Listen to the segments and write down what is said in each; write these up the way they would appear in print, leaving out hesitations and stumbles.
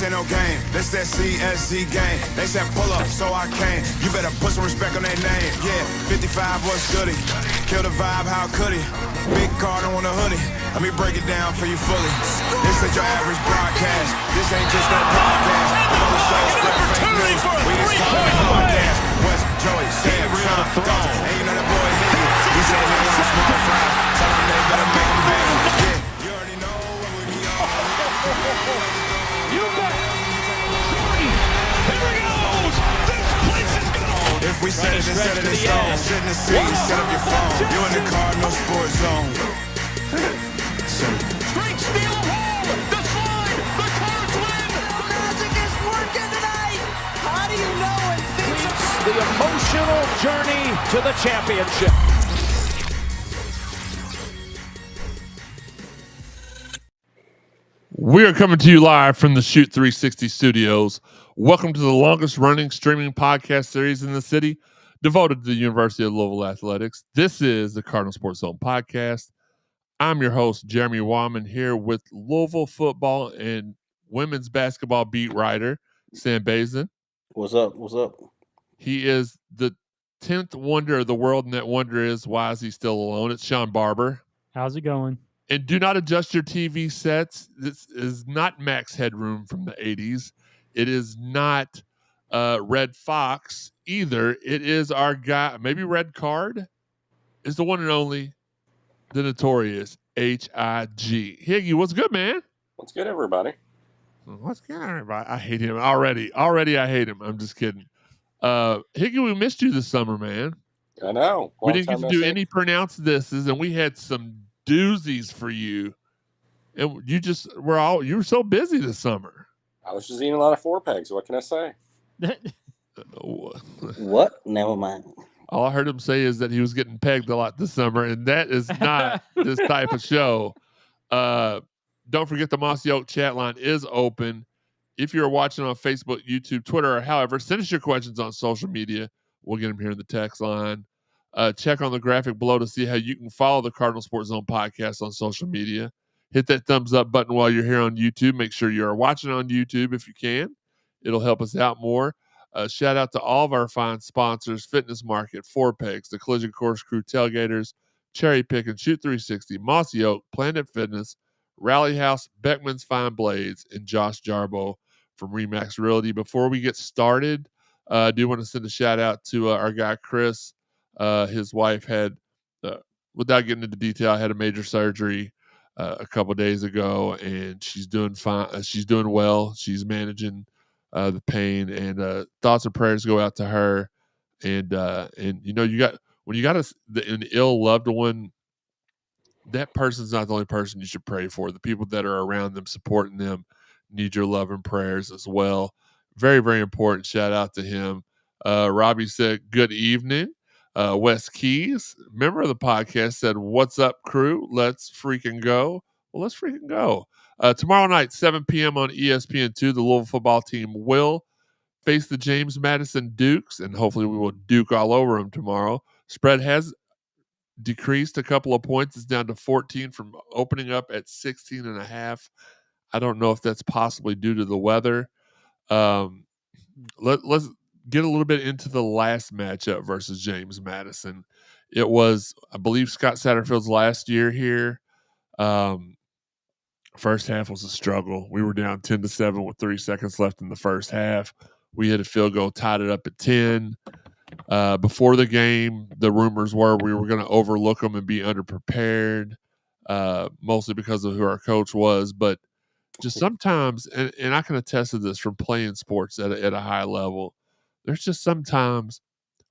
ain't no game. This that CSG game. They said pull up, so I came. You better put some respect on their name. Yeah, 55 was goody. Kill the vibe, how could he? Big Cardinal on the hoodie. Let me break it down for you fully. This ain't your average broadcast. This ain't just no podcast. I'm on the show, spread fake news. We just call it podcast. West Joey, Sam, Sean, Dalton. And you know that boy hit you. He said he want small fries. Tell him they better make him big. Yeah, you already know what we be on. You bet. Jordan, here he goes. This place is gone. If we set it and set it in stone, sit in the seat, set up your phone. You in the Cardinal sports zone. Straight steal of home. The slide. The Cards win. The magic is working tonight. How do you know when things are... The emotional journey to the championship. We are coming to you live from the Shoot 360 studios. Welcome to the longest running streaming podcast series in the city, devoted to the University of Louisville Athletics. This is the Cardinal Sports Zone podcast. I'm your host, Jeremy Wyman, here with Louisville football and women's basketball beat writer, Sam Bazin. What's up? What's up? He is the 10th wonder of the world, and that wonder is, why is he still alone? It's Sean Barber. How's it going? And do not adjust your TV sets. This is not Max Headroom from the 80s. It is not Red Fox either. It is our guy, maybe Red Card, is the one and only, the notorious H.I.G. Higgy, what's good, man? What's good, everybody? What's good, everybody? I hate him already. Already I hate him. I'm just kidding. Higgy, we missed you this summer, man. I know. We didn't get to do any pronounced thises, and we had some doozies for you. And you were so busy this summer. I was just eating a lot of 4-pegs. What can I say? What? Never mind. All I heard him say is that he was getting pegged a lot this summer, and that is not this type of show. Don't forget the Mossy Oak chat line is open. If you're watching on Facebook, YouTube, Twitter, or however, send us your questions on social media. We'll get them here in the text line. Check on the graphic below to see how you can follow the Cardinal Sports Zone podcast on social media. Hit that thumbs up button while you're here on YouTube. Make sure you are watching on YouTube if you can. It'll help us out more. Shout out to all of our fine sponsors: Fitness Market, 4Pegs, the Collision Course Crew Tailgaters, Cherry Pick and Shoot 360, Mossy Oak, Planet Fitness, Rally House, Beckman's Fine Blades, and Josh Jarbo from Remax Realty. Before we get started, I do want to send a shout out to our guy Chris. His wife had, without getting into detail, had a major surgery a couple days ago, and she's doing fine. She's doing well. She's managing the pain, and thoughts and prayers go out to her. And you know, when you got an ill loved one, that person's not the only person you should pray for. The people that are around them, supporting them, need your love and prayers as well. Very, very important. Shout out to him. Robbie said, "Good evening." Wes Keys, member of the podcast, said, "What's up, crew? Let's freaking go." Well, let's freaking go. Tomorrow night, 7 p.m. on ESPN2, the Louisville football team will face the James Madison Dukes, and hopefully we will Duke all over them tomorrow. Spread has decreased a couple of points. It's down to 14 from opening up at 16.5. I don't know if that's possibly due to the weather. Let's get a little bit into the last matchup versus James Madison. It was, I believe, Scott Satterfield's last year here. First half was a struggle. We were down 10-7 with 3 seconds left in the first half. We hit a field goal, tied it up at 10. Before the game, the rumors were we were going to overlook them and be underprepared, mostly because of who our coach was. But just sometimes, and I can attest to this from playing sports at a high level, there's just sometimes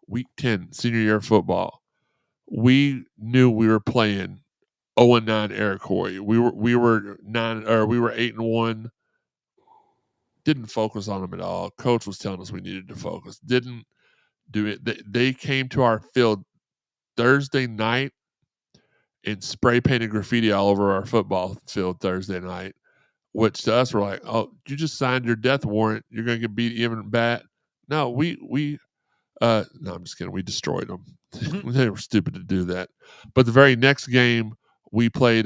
week 10, senior year of football, we knew we were playing 0-9 Iroquois. We were 8-1. Didn't focus on them at all. Coach was telling us we needed to focus. Didn't do it. They came to our field Thursday night and spray painted graffiti all over our football field Thursday night, which to us were like, "Oh, you just signed your death warrant. You're going to get beat even bad." No, no, I'm just kidding. We destroyed them. They were stupid to do that. But the very next game, we played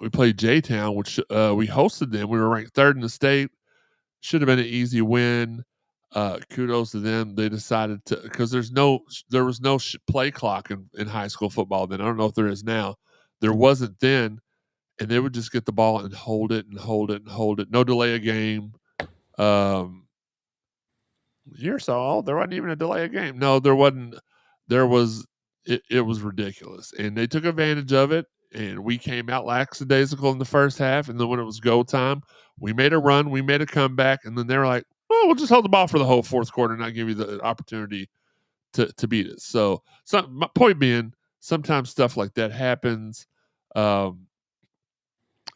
we played J-Town, which we hosted them. We were ranked 3rd in the state. Should have been an easy win. Kudos to them. They decided to, because there was no play clock in high school football then. I don't know if there is now. There wasn't then, and they would just get the ball and hold it and hold it and hold it. No delay of game. You're so old. There wasn't even a delay of game. No, there wasn't. There was. It was ridiculous, and they took advantage of it. And we came out lackadaisical in the first half, and then when it was go time, we made a run, we made a comeback, and then they were like, "Well, we'll just hold the ball for the whole fourth quarter and not give you the opportunity to beat us." So, my point being, sometimes stuff like that happens.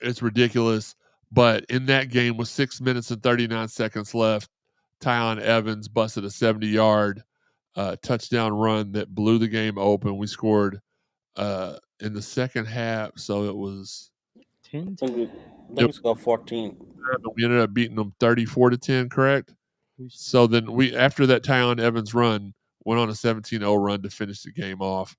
It's ridiculous, but in that game with 6 minutes and 39 seconds left, Tyon Evans busted a 70-yard touchdown run that blew the game open. We scored in the second half, so it was 10. I think we scored 14. We ended up beating them 34-10, correct? So then after that Tyon Evans run, went on a 17-0 run to finish the game off.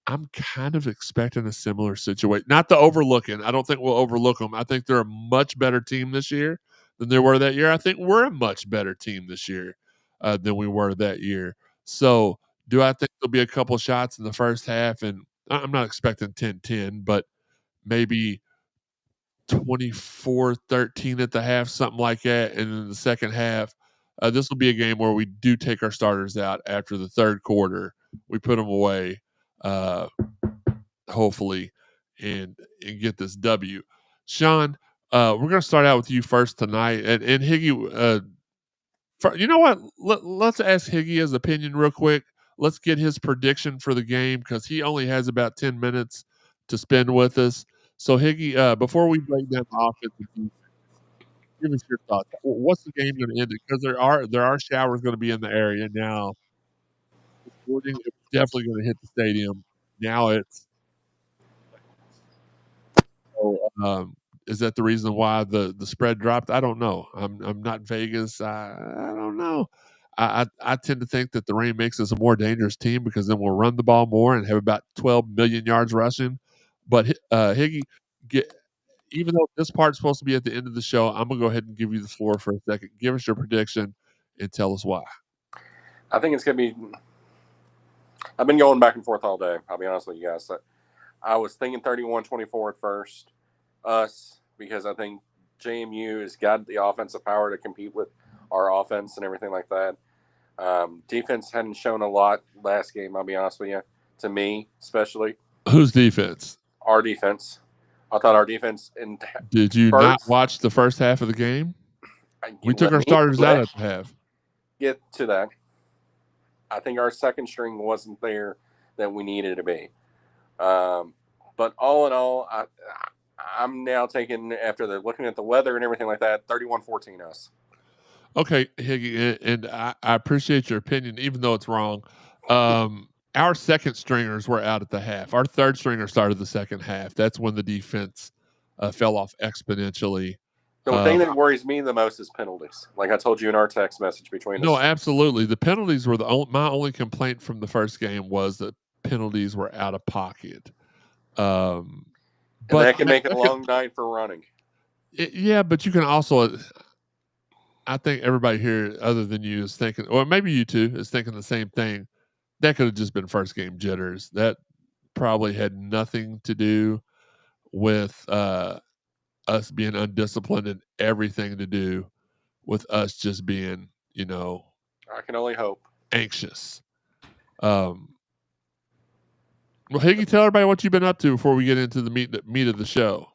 I'm kind of expecting a similar situation. Not to overlook it. I don't think we'll overlook them. I think they're a much better team this year than they were that year. I think we're a much better team this year than we were that year. So do I think there'll be a couple shots in the first half? And I'm not expecting 10-10, but maybe 24-13 at the half, something like that. And in the second half, this will be a game where we do take our starters out after the third quarter. We put them away, hopefully, and get this W. Sean, we're going to start out with you first tonight. And Higgy, you know what? Let's ask Higgy his opinion real quick. Let's get his prediction for the game because he only has about 10 minutes to spend with us. So, Higgy, before we break down the offense, give us your thoughts. What's the game going to end? Because there are showers going to be in the area now. It's definitely going to hit the stadium. Now it's. So, is that the reason why the spread dropped? I don't know. I'm not Vegas. I don't know. I tend to think that the rain makes us a more dangerous team because then we'll run the ball more and have about 12 million yards rushing. But Higgy, even though this part's supposed to be at the end of the show, I'm gonna go ahead and give you the floor for a second. Give us your prediction and tell us why. I think it's gonna be. I've been going back and forth all day. I'll be honest with you guys. I was thinking 31-24 at first, because I think JMU has got the offensive power to compete with our offense and everything like that. Defense hadn't shown a lot last game, I'll be honest with you, to me especially. Whose defense? Our defense. I thought our defense. Did you not watch the first half of the game? We took our starters out at the half. Get to that. I think our second string wasn't there that we needed to be. But all in all, I'm now taking, after looking at the weather and everything like that, 31-14 us. Okay, Higgy, and I appreciate your opinion, even though it's wrong. Our second stringers were out at the half. Our third stringer started the second half. That's when the defense fell off exponentially. The thing that worries me the most is penalties. Like I told you in our text message between us. No, absolutely. The penalties were my only complaint from the first game was that penalties were out of pocket. But that can make it a long night for running. Yeah, but you can also. I think everybody here, other than you, is thinking, or maybe you too, is thinking the same thing. That could have just been first game jitters. That probably had nothing to do with us being undisciplined, and everything to do with us just being, I can only hope, anxious. Well, Higgy, tell everybody what you've been up to before we get into the meat of the show.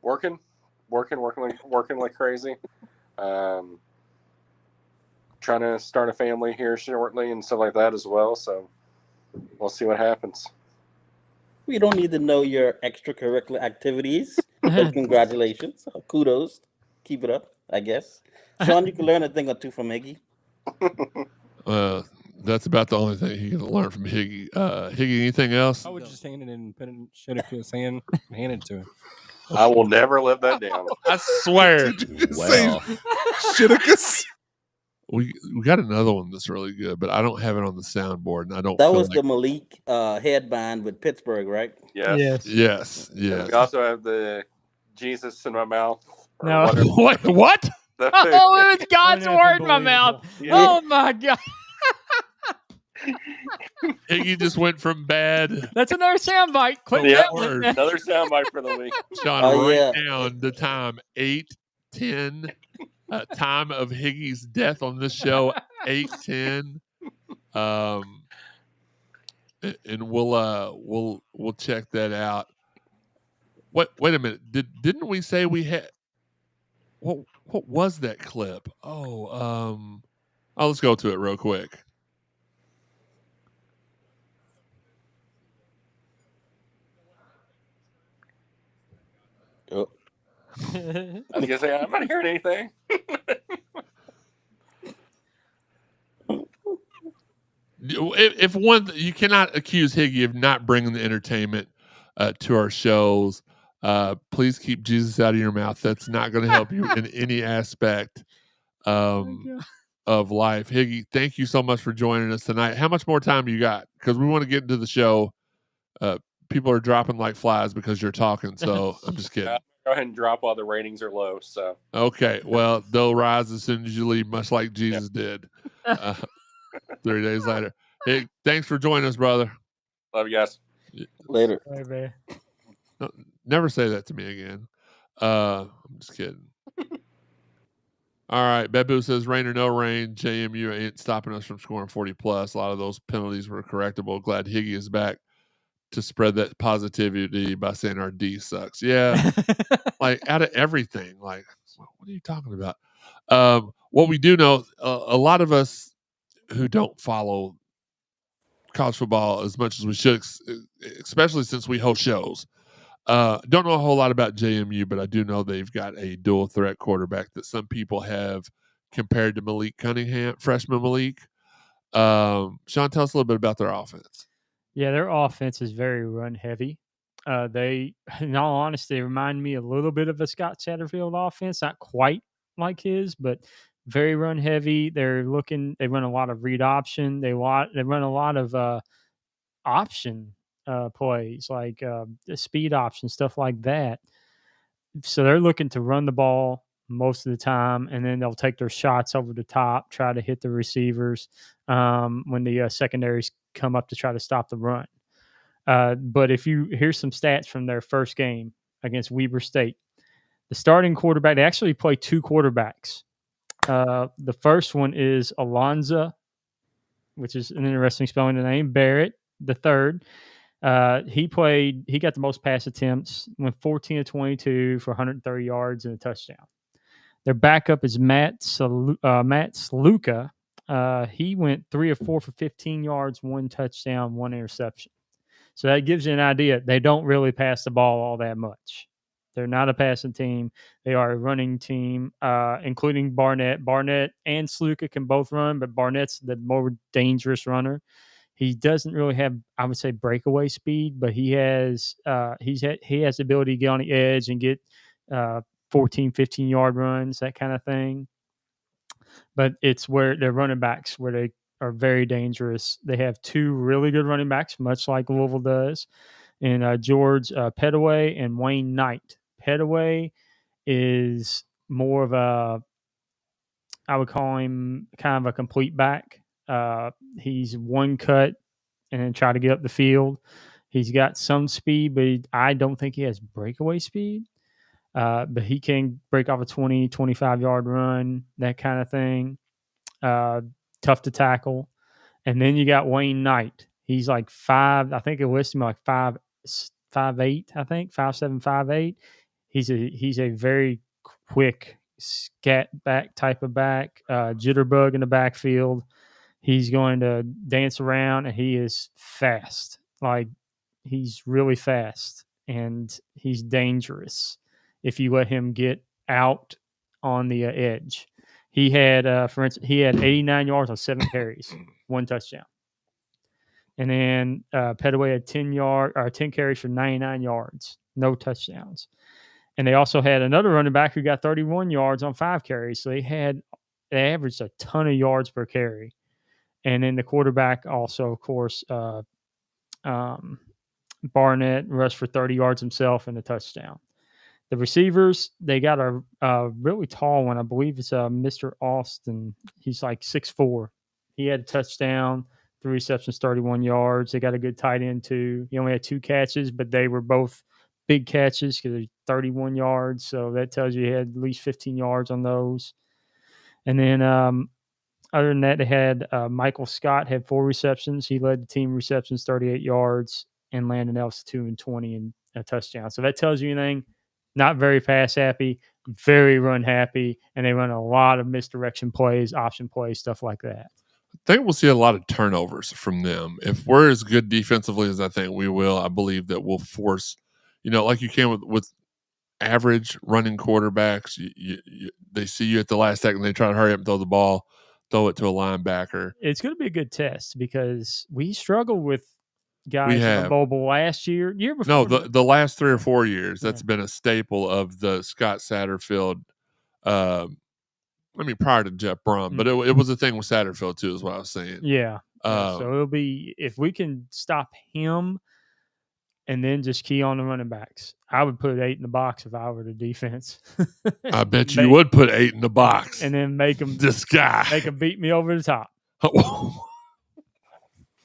Working like crazy. Trying to start a family here shortly and stuff like that as well. So we'll see what happens. We don't need to know your extracurricular activities, but congratulations. Kudos. Keep it up, I guess. Sean, you can learn a thing or two from Higgy. That's about the only thing he can learn from Higgy. Higgy, anything else? I would just hand it and put it in his hand and hand it to him. I will never live that down. I swear. Well, we got another one that's really good, but I don't have it on the soundboard, and I don't. That feel was like, the Malik headband with Pittsburgh, right? Yes. Yes. And we also have the Jesus in my mouth. Or No. whatever. What? What? The food. Oh, it's God's word in my mouth. Yeah. Oh my God. Higgy just went from bad. That's another soundbite. Quit Yeah. telling. Another soundbite for the week. Sean, Oh, write yeah. down the time 8:10. Time of Higgy's death on this show 8:10. And we'll check that out. Wait a minute. Didn't we say we had what was that clip? Let's go to it real quick. Oh. I was gonna say I'm not hearing anything. If one, you cannot accuse Higgy of not bringing the entertainment to our shows. Please keep Jesus out of your mouth. That's not going to help you in any aspect of life. Higgy, thank you so much for joining us tonight. How much more time you got? Because we want to get into the show. People are dropping like flies because you're talking. So I'm just kidding. Go ahead and drop while the ratings are low. So Okay, well they'll rise as soon as you leave, much like Jesus did. 3 days later. Hey, thanks for joining us, brother. love you guys. Later. Right, man. Never say that to me again. I'm just kidding. All right, Bebu says, rain or no rain, JMU ain't stopping us from scoring 40 plus. A lot of those penalties were correctable. Glad Higgy is back to spread that positivity by saying our D sucks. Yeah, like out of everything. Like, what are you talking about? What we do know, a lot of us who don't follow college football as much as we should, especially since we host shows. Don't know a whole lot about JMU, but I do know they've got a dual threat quarterback that some people have compared to Malik Cunningham, freshman Malik. Sean, tell us a little bit about their offense. Yeah, their offense is very run heavy. They, in all honesty, remind me a little bit of a Scott Satterfield offense, not quite like his, but very run heavy. They run a lot of read option. They run a lot of option plays, like the speed option, stuff like that. So they're looking to run the ball most of the time, and then they'll take their shots over the top, try to hit the receivers when the secondaries come up to try to stop the run. But here's some stats from their first game against Weber State. The starting quarterback, they actually play two quarterbacks. The first one is Alonza, which is an interesting spelling of the name, Barrett, the third. He got the most pass attempts, went 14 of 22 for 130 yards and a touchdown. Their backup is Matt Sluka. He went 3 of 4 for 15 yards, 1 touchdown, 1 interception. So that gives you an idea. They don't really pass the ball all that much. They're not a passing team. They are a running team, including Barnett. Barnett and Sluka can both run, but Barnett's the more dangerous runner. He doesn't really have, I would say, breakaway speed, but he has the ability to get on the edge and get 14, 15-yard runs, that kind of thing. But it's where their running backs, where they are very dangerous. They have two really good running backs, much like Louisville does, and George Pettaway and Wayne Knight. Pettaway is more of I would call him kind of a complete back. He's one cut and then try to get up the field. He's got some speed, but I don't think he has breakaway speed. But he can break off a 20, 25-yard run, that kind of thing. Tough to tackle. And then you got Wayne Knight. He's like 5, I think it lists him like 5'8", I think, 5'7", 5'8". He's a very quick scat back type of back, jitterbug in the backfield. He's going to dance around, and he is fast. Like, he's really fast, and he's dangerous if you let him get out on the edge. He had, for instance, 89 yards on 7 carries, 1 touchdown. And then Pettaway had 10 carries for 99 yards, no touchdowns. And they also had another running back who got 31 yards on 5 carries. So they had they averaged a ton of yards per carry. And then the quarterback also, of course, Barnett rushed for 30 yards himself and a touchdown. The receivers, they got a really tall one. I believe it's Mr. Austin. He's like 6'4". He had a touchdown, 3 receptions, 31 yards. They got a good tight end too. He only had 2 catches, but they were both big catches because they're 31 yards. So that tells you he had at least 15 yards on those. And then other than that, they had Michael Scott had 4 receptions. He led the team receptions, 38 yards, and Landon Ellis 2 and 20 and a touchdown. So that tells you anything. Not very pass happy, very run happy, and they run a lot of misdirection plays, option plays, stuff like that. I think we'll see a lot of turnovers from them. If we're as good defensively as I think we will, I believe that we'll force, like you can with average running quarterbacks. They see you at the last second, they try to hurry up and throw the ball, throw it to a linebacker. It's going to be a good test because we struggle with guys that are mobile last year before. No, the last 3 or 4 years, that's been a staple of the Scott Satterfield. Prior to Jeff Brum, but it was a thing with Satterfield too, is what I was saying. Yeah. So it'll be, if we can stop him and then just key on the running backs, I would put 8 in the box if I were the defense. I bet you would put 8 in the box and then make them beat me over the top.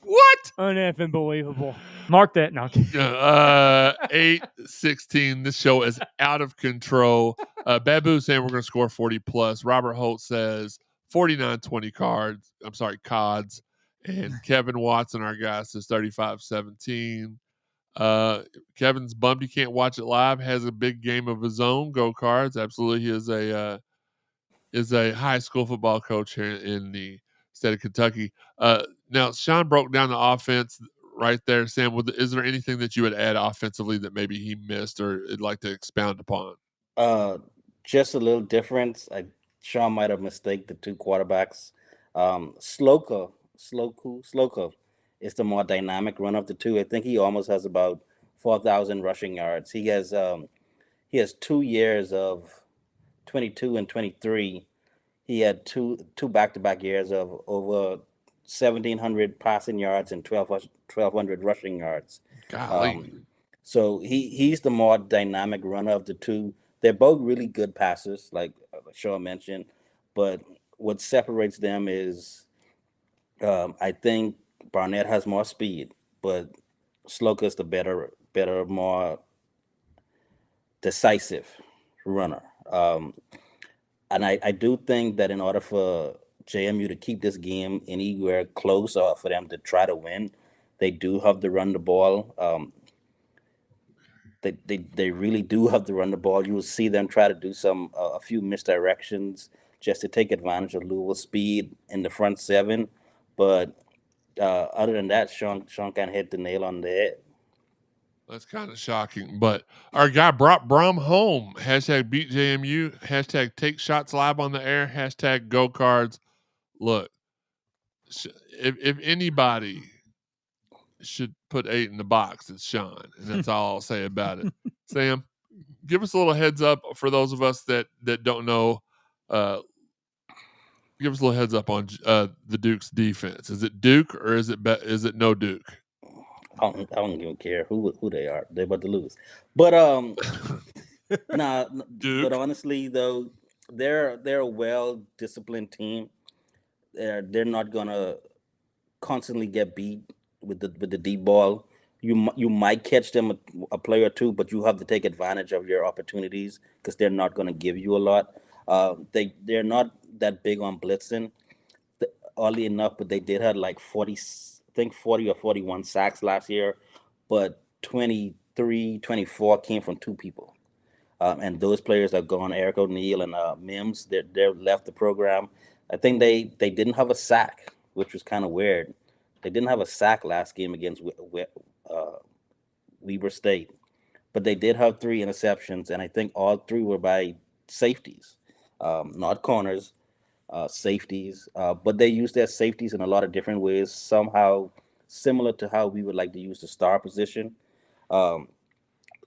What? Uneffing believable. Mark that now. 8-16. This show is out of control. Babu saying we're going to score 40 plus. Robert Holt says 49-20 Cods. And Kevin Watson, our guy, says 35-17. Kevin's bummed he can't watch it live. Has a big game of his own. Go Cards. Absolutely. He is a high school football coach here in the state of Kentucky. Now, Sean broke down the offense right there. Sam, is there anything that you would add offensively that maybe he missed or would like to expound upon? Just a little difference. Sean might have mistaken the 2 quarterbacks. Slocum is the more dynamic run of the 2. I think he almost has about 4,000 rushing yards. He has 2 years of 22 and 23. He had two back-to-back years of over 1,700 passing yards and 1,200 rushing yards. So he's the more dynamic runner of the 2. They're both really good passers, like Sean mentioned. But what separates them is, I think Barnett has more speed, but Slocum's the better, more decisive runner. And I do think that in order for JMU to keep this game anywhere close or for them to try to win, they do have to run the ball. They really do have to run the ball. You will see them try to do a few misdirections just to take advantage of Louisville's speed in the front 7. But other than that, Sean kind of hit the nail on the head. That's kind of shocking. But our guy brought Brum home. Hashtag beat JMU. Hashtag take shots live on the air. Hashtag go Cards. Look, if anybody should put 8 in the box, it's Sean. And that's all I'll say about it. Sam, give us a little heads up for those of us that don't know. Give us a little heads up on the Duke's defense. Is it Duke or is it no Duke? I don't even care who they are. They're about to lose. But but honestly though, they're a well-disciplined team. They're not gonna constantly get beat with the deep ball. You might catch them a play or 2, but you have to take advantage of your opportunities because they're not going to give you a lot. They're not that big on blitzing, oddly enough, but they did have like 40 or 41 sacks last year, but 23, 24 came from 2 people. And those players are gone. Eric O'Neal and Mims, they're left the program. I think they didn't have a sack, which was kind of weird. They didn't have a sack last game against Weber State, but they did have 3 interceptions, and I think all 3 were by safeties, not corners, safeties. But they use their safeties in a lot of different ways, somehow similar to how we would like to use the star position.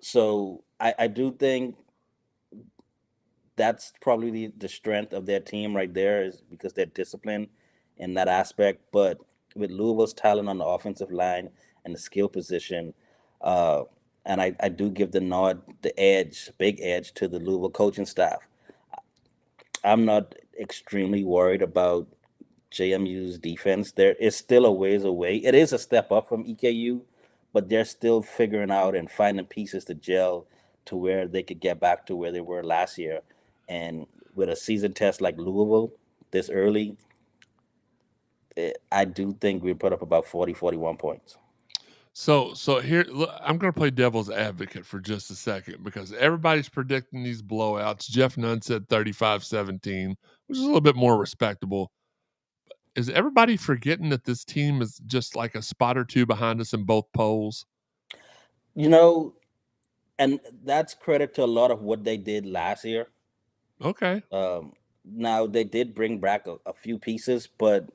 So I do think that's probably the strength of their team right there, is because they're disciplined in that aspect. But with Louisville's talent on the offensive line and the skill position, uh, and I do give the nod, the edge, big edge to the Louisville coaching staff. I'm not extremely worried about JMU's defense. There is still a ways away. It is a step up from EKU, but they're still figuring out and finding pieces to gel to where they could get back to where they were last year. And with a season test like Louisville this early, I do think we put up about 40, 41 points. So here look, I'm going to play devil's advocate for just a second because everybody's predicting these blowouts. Jeff Nunn said 35-17, which is a little bit more respectable. Is everybody forgetting that this team is just like a spot or two behind us in both polls? You know, and that's credit to a lot of what they did last year. Okay. Now they did bring back a few pieces, but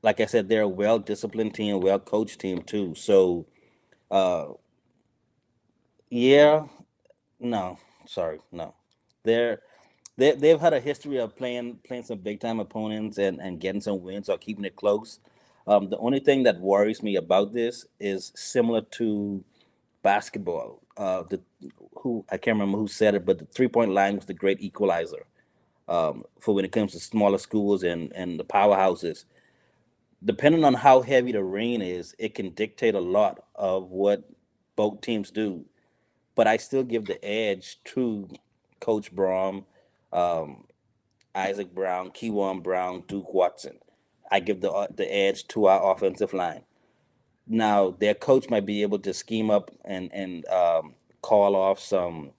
like I said, they're a well-disciplined team, well-coached team too. So, uh, yeah, no, sorry, no, they're they've had a history of playing some big-time opponents and getting some wins or keeping it close. The only thing that worries me about this is similar to basketball. The who I can't remember who said it, but the 3-point line was the great equalizer for when it comes to smaller schools and the powerhouses. Depending on how heavy the rain is, it can dictate a lot of what both teams do. But I still give the edge to Coach Brom, um, Isaac Brown, Kewan Brown, Duke Watson. I give the edge to our offensive line. Now their coach might be able to scheme up and call off some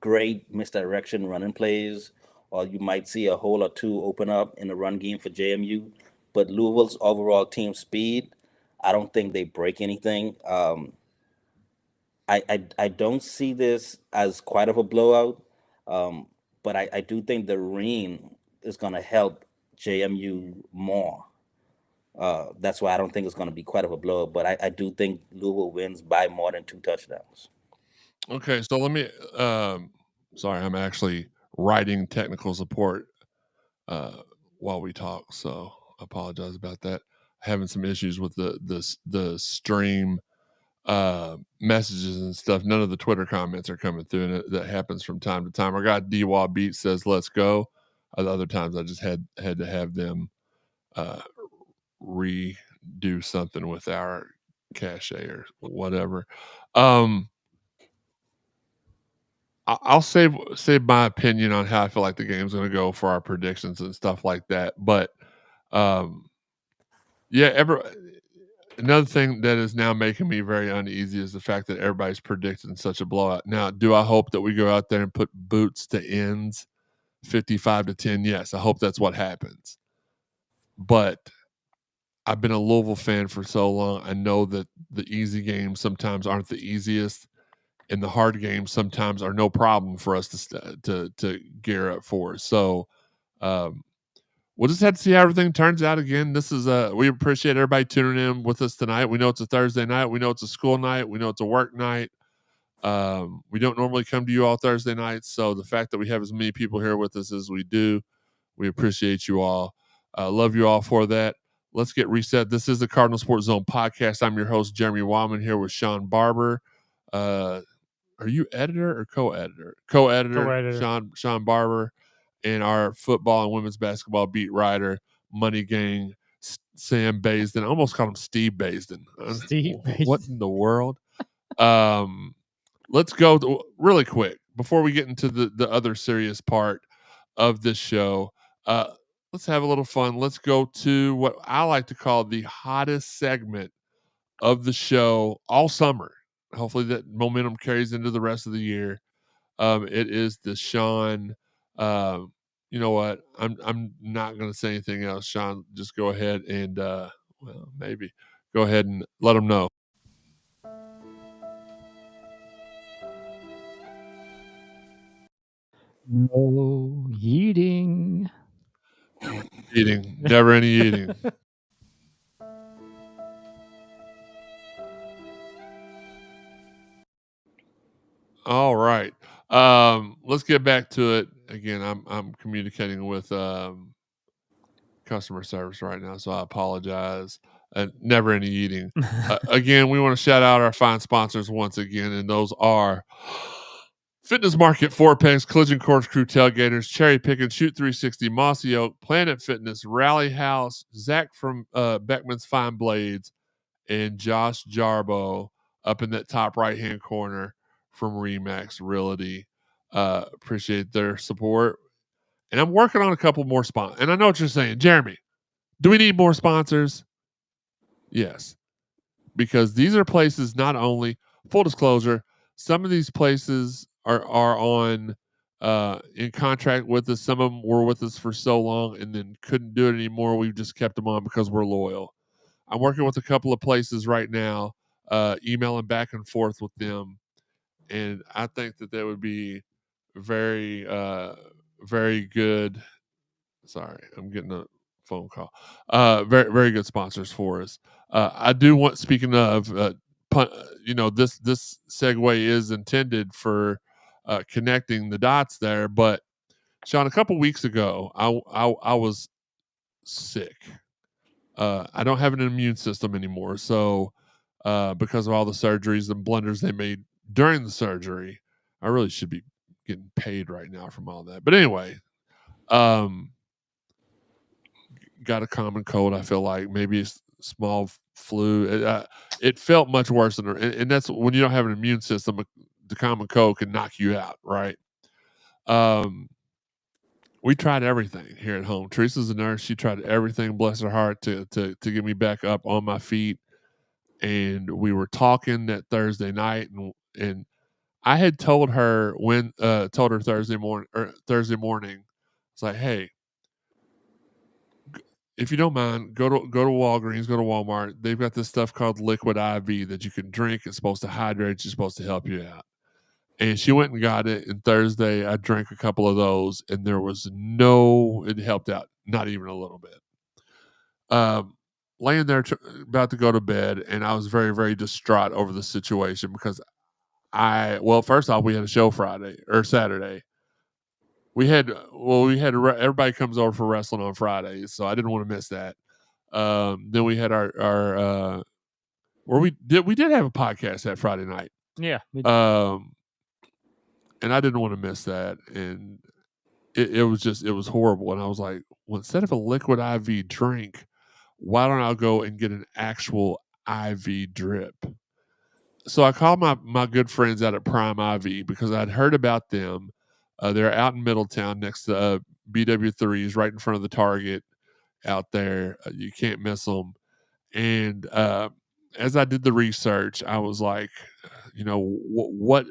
great misdirection running plays, or you might see a hole or two open up in the run game for JMU. But Louisville's overall team speed, I don't think they break anything. I don't see this as quite of a blowout, um, but I do think the rain is going to help JMU more. That's why I don't think it's going to be quite of a blowout, but I do think Louisville wins by more than 2 touchdowns. Okay, so let me sorry, I'm actually writing technical support uh while we talk, so I apologize about that. Having some issues with the stream messages and stuff. None of the Twitter comments are coming through, and that happens from time to time. Our guy D-Wall Beat says let's go. Other times I just had to have them uh redo something with our cache or whatever. um I'll save my opinion on how I feel like the game's going to go for our predictions and stuff like that. But um, yeah, another thing that is now making me very uneasy is the fact that everybody's predicting such a blowout. Now, do I hope that we go out there and put boots to ends, 55-10? Yes, I hope that's what happens. But I've been a Louisville fan for so long. I know that the easy games sometimes aren't the easiest, and the hard games sometimes are no problem for us to gear up for. So um, we'll just have to see how everything turns out. Again, this is we appreciate everybody tuning in with us tonight. We know it's a Thursday night. We know it's a school night. We know it's a work night. We don't normally come to you all Thursday nights, so the fact that we have as many people here with us as we do, we appreciate you all. Love you all for that. Let's get reset. This is the Cardinal Sports Zone podcast. I'm your host, Jeremy Wildman, here with Sean Barber. Are you editor or co-editor? Co-editor. Sean Barber, and our football and women's basketball beat writer, Money Gang, Sam Baisden. I almost called him Steve Baisden. What in the world? Let's go really quick before we get into the other serious part of this show. Let's have a little fun. Let's go to what I like to call the hottest segment of the show all summer. Hopefully that momentum carries into the rest of the year. It is the Sean. You know what? I'm not going to say anything else. Sean, just go ahead and well, maybe go ahead and let them know. No eating. Eating, never any eating. All right. Let's get back to it. Again, I'm communicating with customer service right now, so I apologize. Never any eating. Again, we want to shout out our fine sponsors once again, and those are Fitness Market, Four-Pegs, Collision Course Crew, Tailgaters, Cherry Pickin', Shoot 360, Mossy Oak, Planet Fitness, Rally House, Zach from Beckman's Fine Blades, and Josh Jarbo up in that top right-hand corner from Remax Realty. Appreciate their support. And I'm working on a couple more sponsors. And I know what you're saying. Jeremy, do we need more sponsors? Yes. Because these are places not only, full disclosure, some of these places are on in contract with us. Some of them were with us for so long and then couldn't do it anymore. We've just kept them on because we're loyal. I'm working with a couple of places right now, emailing back and forth with them. And I think that they would be very, very good. Sorry, I'm getting a phone call. Very, very good sponsors for us. I do want. Speaking of, this segue is intended for connecting the dots there. But Sean, a couple weeks ago, I was sick. I don't have an immune system anymore, so because of all the surgeries and blunders they made during the surgery, I really should be getting paid right now from all that. But anyway, got a common cold. I feel like maybe a small flu. It felt much worse than, and that's when you don't have an immune system. The common cold can knock you out, right? We tried everything here at home. Teresa's a nurse. She tried everything, bless her heart, to get me back up on my feet. And we were talking that Thursday night, and I had told her Thursday morning. It's like, hey, if you don't mind, go to Walgreens, go to Walmart. They've got this stuff called liquid IV that you can drink. It's supposed to hydrate. It's supposed to help you out. And she went and got it. And Thursday, I drank a couple of those, and it helped out, not even a little bit. Laying there about to go to bed, and I was very, very distraught over the situation because first off, we had a show Friday or Saturday. Everybody comes over for wrestling on Fridays, so I didn't want to miss that. Then we had our we did have a podcast that Friday night. Yeah. And I didn't want to miss that, and it was horrible. And I was like, well, instead of a liquid IV drink, why don't I go and get an actual IV drip? So I called my good friends out at Prime IV because I'd heard about them. They're out in Middletown next to BW3s, right in front of the Target out there. You can't miss them. And as I did the research, I was like, what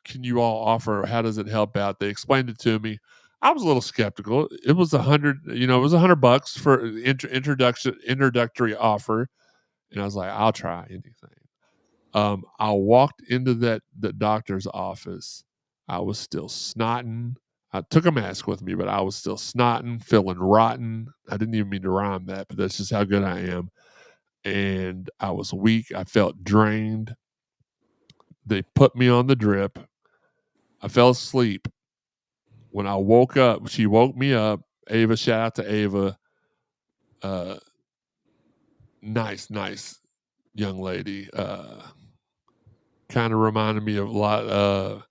can you all offer? How does it help out? They explained it to me. I was a little skeptical. It was $100 for introductory offer, and I was like, I'll try anything. I walked into the doctor's office. I was still snotting. I took a mask with me, but I was still snotting, feeling rotten. I didn't even mean to rhyme that, but that's just how good I am. And I was weak. I felt drained. They put me on the drip. I fell asleep. When I woke up, she woke me up. Ava, shout out to Ava. Nice young lady. Kind of reminded me of a lot.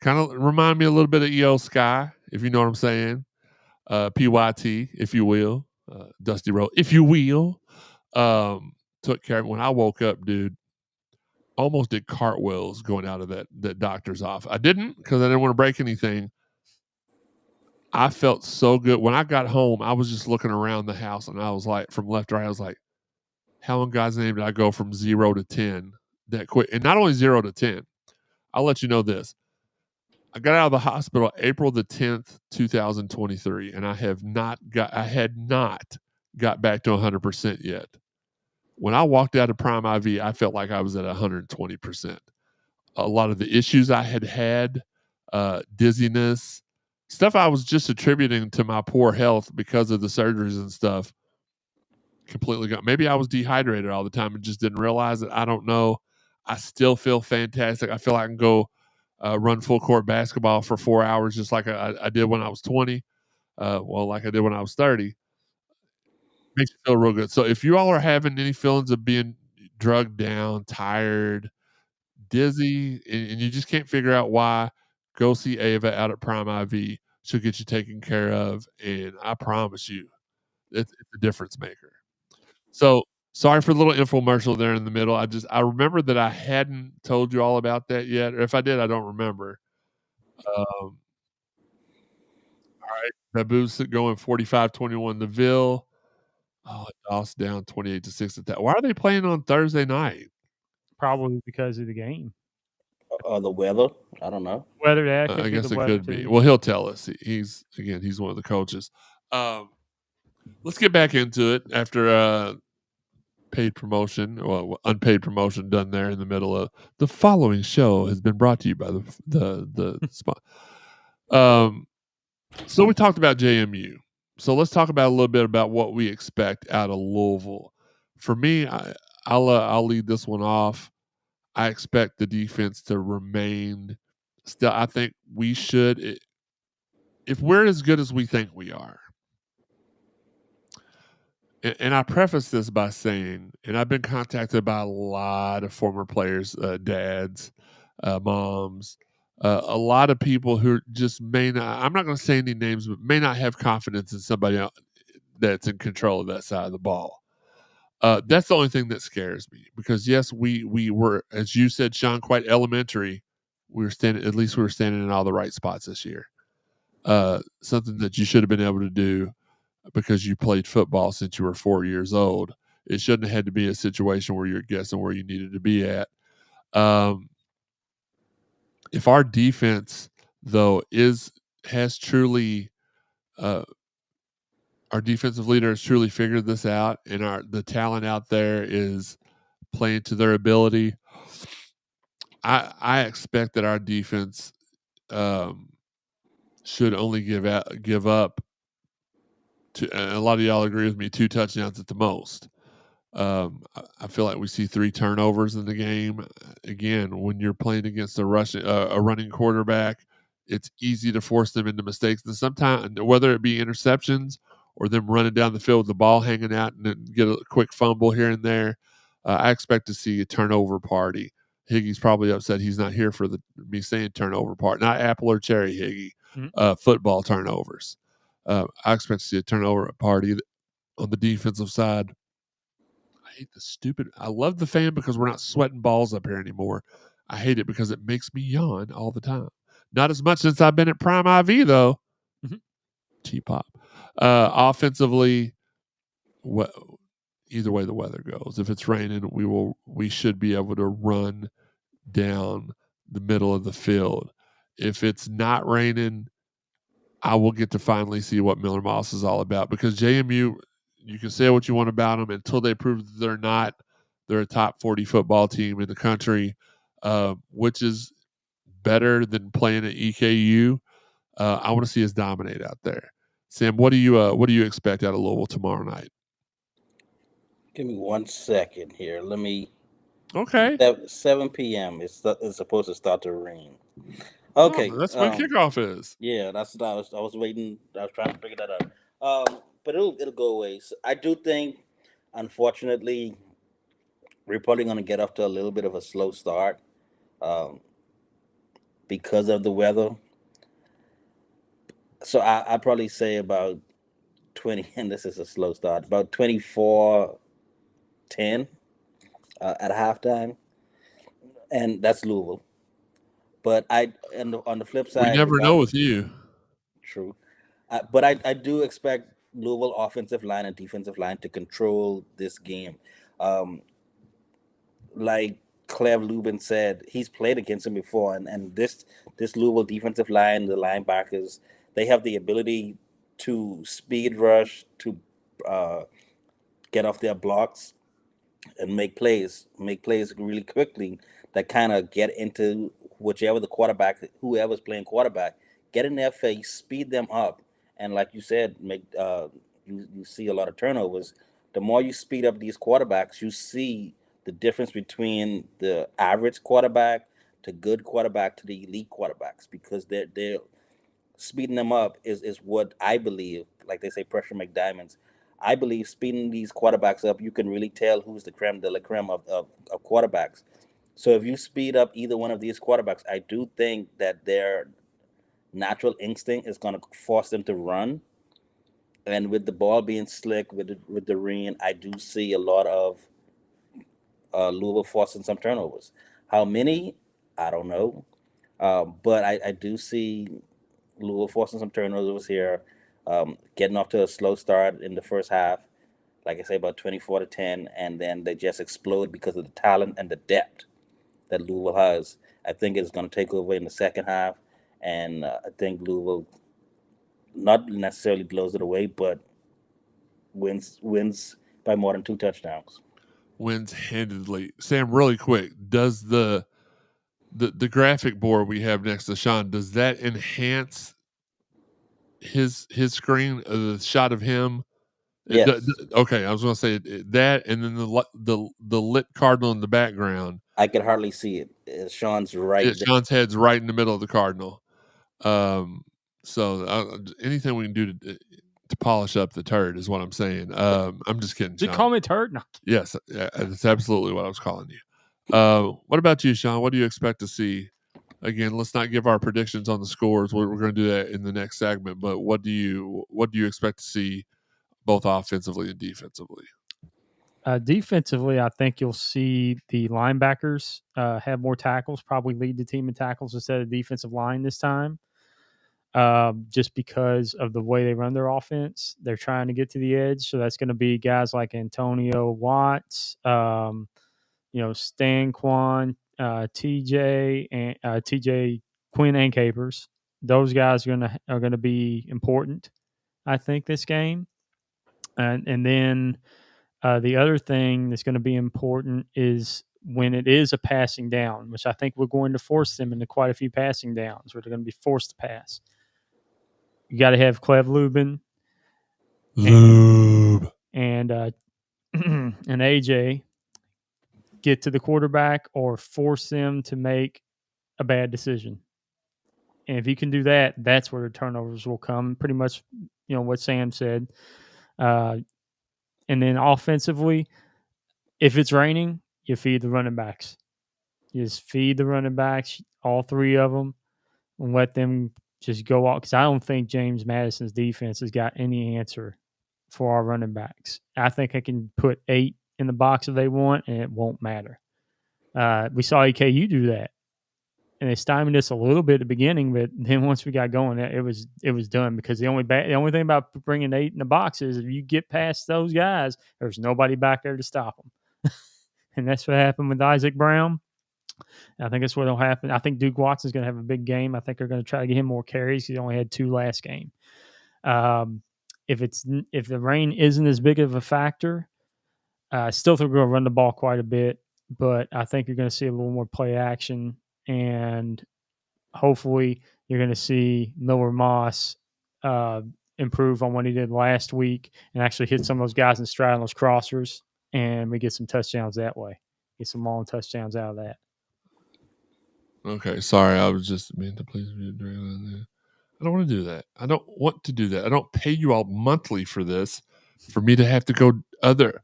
Kind of reminded me a little bit of EO Sky, if you know what I'm saying. PYT, if you will. Dusty Road, if you will. Took care of me. When I woke up, dude, almost did cartwheels going out of that doctor's office. I didn't because I didn't want to break anything. I felt so good. When I got home, I was just looking around the house, and I was like, from left to right, I was like, how in God's name did I go from 0 to 10 that quick? And not only 0 to 10, I'll let you know this. I got out of the hospital April the 10th, 2023, and I had not got back to 100% yet. When I walked out of Prime IV, I felt like I was at 120%. A lot of the issues I had, dizziness, stuff I was just attributing to my poor health because of the surgeries and stuff, completely gone. Maybe I was dehydrated all the time and just didn't realize it. I don't know. I still feel fantastic. I feel like I can go run full court basketball for 4 hours, just like I did when I was 20. Like I did when I was 30. Makes you feel real good. So if you all are having any feelings of being drugged down, tired, dizzy, and you just can't figure out why, go see Ava out at Prime IV. She'll get you taken care of, and I promise you, it's a difference maker. So sorry for the little infomercial there in the middle. I remember that I hadn't told you all about that yet, or if I did, I don't remember. All right, Babu's going 45-21 to Ville. Oh, Doss down 28-6 at that. Why are they playing on Thursday night? Probably because of the game. Or the weather. I don't know. Weather, that could I be guess the it weather could be. too. Well, he'll tell us. He's one of the coaches. Let's get back into it after paid promotion, well, unpaid promotion done there in the middle of the following show has been brought to you by the spot. So we talked about JMU. So let's talk about a little bit about what we expect out of Louisville. For me, I'll lead this one off. I expect the defense to remain still. I think we should, if we're as good as we think we are. And I preface this by saying, and I've been contacted by a lot of former players, dads, moms, a lot of people who just may not, I'm not going to say any names, but may not have confidence in somebody else that's in control of that side of the ball. That's the only thing that scares me because yes, we were, as you said, Sean, quite elementary. We were standing in all the right spots this year. Something that you should have been able to do because you played football since you were 4 years old. It shouldn't have had to be a situation where you're guessing where you needed to be at. If our defense though has truly our defensive leader has truly figured this out, and the talent out there is playing to their ability. I expect that our defense should only give up to, and a lot of y'all agree with me, 2 touchdowns at the most. I feel like we see 3 turnovers in the game. Again, when you're playing against a running quarterback, it's easy to force them into mistakes. And sometimes, whether it be interceptions or them running down the field with the ball hanging out and then get a quick fumble here and there, I expect to see a turnover party. Higgy's probably upset he's not here for me saying turnover part, not apple or cherry, Higgy. Football turnovers. I expect to see a turnover party on the defensive side. I love the fan because we're not sweating balls up here anymore. I hate it because it makes me yawn all the time. Not as much since I've been at Prime IV though. T-pop. Offensively, either way the weather goes. If it's raining, we should be able to run down the middle of the field. If it's not raining, I will get to finally see what Miller Moss is all about because JMU, you can say what you want about them until they prove that they're not. They're a top 40 football team in the country, which is better than playing at EKU. I want to see us dominate out there. Sam, what do you expect out of Louisville tomorrow night? Give me 1 second here. Let me. Okay. 7 p.m. It's supposed to start to rain. Okay, that's when kickoff is. Yeah, that's what I was waiting. I was trying to figure that out. But it'll go away. So I do think, unfortunately, we're probably going to get off to a little bit of a slow start, because of the weather. So I'd probably say about 20, and this is a slow start, about 24-10 at halftime, and that's Louisville. But on the flip side, We never know with you. True. But I do expect Louisville offensive line and defensive line to control this game. Like Clev Lubin said, he's played against him before, and this Louisville defensive line, the linebackers, they have the ability to speed rush, to get off their blocks and make plays really quickly that kind of get into whoever's playing quarterback, get in their face, speed them up, and like you said, make you see a lot of turnovers. The more you speed up these quarterbacks, you see the difference between the average quarterback, to good quarterback to the elite quarterbacks, because they're speeding them up is what I believe. Like they say, pressure make diamonds. I believe speeding these quarterbacks up, you can really tell who's the creme de la creme of quarterbacks. So if you speed up either one of these quarterbacks, I do think that their natural instinct is going to force them to run. And with the ball being slick, with the rain, I do see a lot of Louisville forcing some turnovers. How many? I don't know. But I do see Louisville forcing some turnovers here, getting off to a slow start in the first half, like I say, about 24-10, and then they just explode because of the talent and the depth that Louisville has. I think it's going to take over in the second half, and I think Louisville not necessarily blows it away, but wins by more than 2 touchdowns. Wins handedly. Sam, really quick, does the graphic board we have next to Sean, does that enhance his screen, the shot of him? Yes. Okay, I was going to say that, and then the lit Cardinal in the background. I could hardly see it. Sean's right there. Sean's head's right in the middle of the Cardinal. So anything we can do to polish up the turd is what I'm saying. I'm just kidding, Did you Sean. call me turd? No. Yes, that's absolutely what I was calling you. What about you, Sean? What do you expect to see? Again, let's not give our predictions on the scores. We're going to do that in the next segment. But what do you expect to see, both offensively and defensively? Defensively, I think you'll see the linebackers have more tackles, probably lead the team in tackles instead of defensive line this time. Just because of the way they run their offense, they're trying to get to the edge. So that's going to be guys like Antonio Watts, Stan Quan, TJ, and TJ Quinn and Capers. Those guys are gonna be important, I think, this game. And then the other thing that's going to be important is when it is a passing down, which I think we're going to force them into quite a few passing downs where they're going to be forced to pass. You got to have Clev Lubin and AJ get to the quarterback or force them to make a bad decision. And if you can do that, that's where the turnovers will come. Pretty much, what Sam said. And then offensively, if it's raining, you feed the running backs. You just feed the running backs, all 3 of them, and let them just go off. Because I don't think James Madison's defense has got any answer for our running backs. I think I can put 8 in the box if they want, and it won't matter. We saw EKU do that, and they stymied us a little bit at the beginning, but then once we got going, it was done. Because the only thing about bringing 8 in the box is if you get past those guys, there's nobody back there to stop them. And that's what happened with Isaac Brown. I think that's what will happen. I think Duke Watson's going to have a big game. I think they're going to try to get him more carries. He only had 2 last game. If the rain isn't as big of a factor, I still think we're going to run the ball quite a bit, but I think you're going to see a little more play action, and hopefully you're going to see Miller Moss improve on what he did last week and actually hit some of those guys in stride on those crossers, and we get some touchdowns that way. Get some long touchdowns out of that. Okay, sorry, I was just meant to please be there. I don't want to do that. I don't want to do that. I don't pay you all monthly for this, for me to have to go other.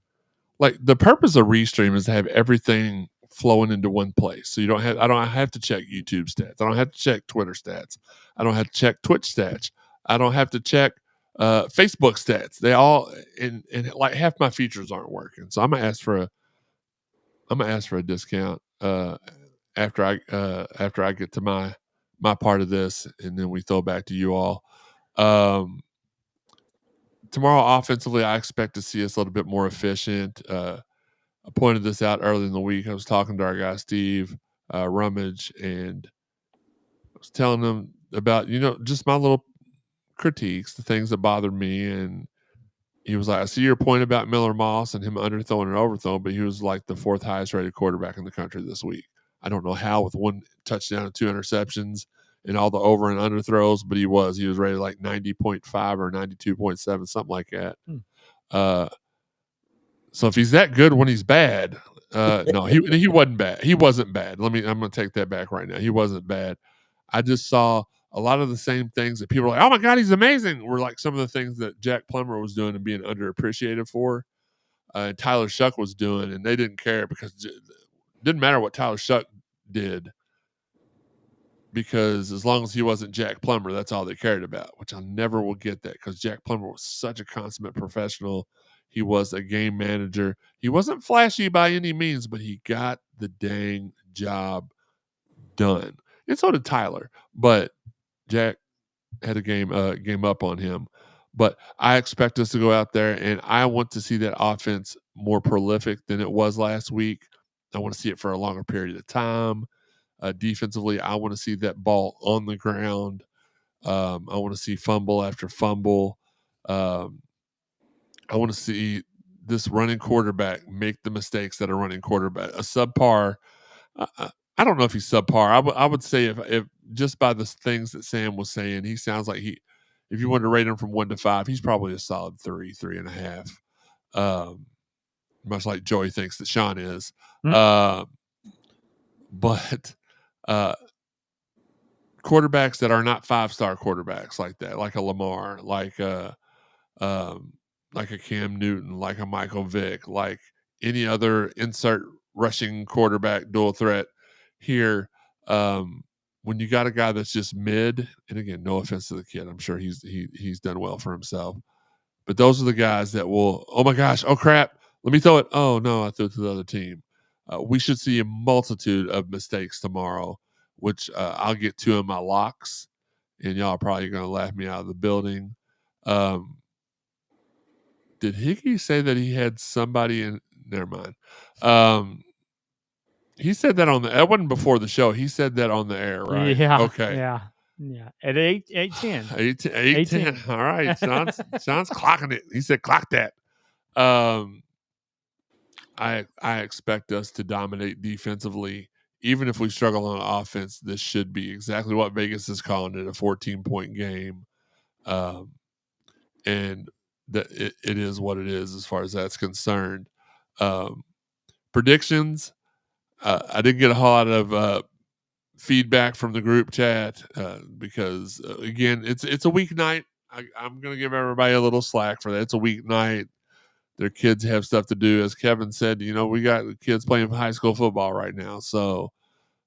Like, the purpose of Restream is to have everything flowing into one place. So I don't have to check YouTube stats. I don't have to check Twitter stats. I don't have to check Twitch stats. I don't have to check Facebook stats. They all and like half my features aren't working. So I'm gonna ask for a discount after I get to my part of this, and then we throw back to you all. Tomorrow, offensively, I expect to see us a little bit more efficient. I pointed this out early in the week. I was talking to our guy Steve Rummage, and I was telling him about just my little critiques, the things that bothered me, and he was like, "I see your point about Miller Moss and him underthrowing and overthrowing, but he was like the 4th highest rated quarterback in the country this week. I don't know how with 1 touchdown and 2 interceptions and all the over and under throws, but he was rated like 90.5 or 92.7, something like that. So if he's that good when he's bad, No, he wasn't bad. He wasn't bad. I'm gonna take that back right now. He wasn't bad. I just saw a lot of the same things that people were like, "Oh my God, he's amazing." Were like some of the things that Jack Plummer was doing and being underappreciated for, and Tyler Shuck was doing, and they didn't care because it didn't matter what Tyler Shuck did, because as long as he wasn't Jack Plummer, that's all they cared about. Which I never will get that, because Jack Plummer was such a consummate professional. He was a game manager. He wasn't flashy by any means, but he got the dang job done. And so did Tyler. But Jack had a game up on him. But I expect us to go out there, and I want to see that offense more prolific than it was last week. I want to see it for a longer period of time. Defensively, I want to see that ball on the ground. I want to see fumble after fumble. I want to see this running quarterback make the mistakes that a running quarterback. A subpar. I don't know if he's subpar. I would say if just by the things that Sam was saying, he sounds like he. If you wanted to rate him from 1 to 5, he's probably a solid 3, 3.5. Much like Joey thinks that Sean is. But quarterbacks that are not 5-star quarterbacks like that, like a Lamar, like a Cam Newton, like a Michael Vick, like any other insert rushing quarterback dual threat here. When you got a guy that's just mid, and again, no offense to the kid, I'm sure he's done well for himself, but those are the guys that will, oh my gosh, oh crap, let me throw it. Oh no, I threw it to the other team. We should see a multitude of mistakes tomorrow, which I'll get to in my locks, and y'all are probably going to laugh me out of the building. Did Hickey say that he had somebody in? Never mind. He said that that wasn't before the show. He said that on the air, right? Yeah. Okay. Yeah. At 8:10. 8:10. All right. Sean's clocking it. He said clock that. I expect us to dominate defensively. Even if we struggle on offense, this should be exactly what Vegas is calling it, a 14-point game. And that it is what it is as far as that's concerned. Predictions. I didn't get a whole lot of feedback from the group chat because again, it's a weeknight. I'm going to give everybody a little slack for that. It's a weeknight. Their kids have stuff to do. As Kevin said, we got kids playing high school football right now. So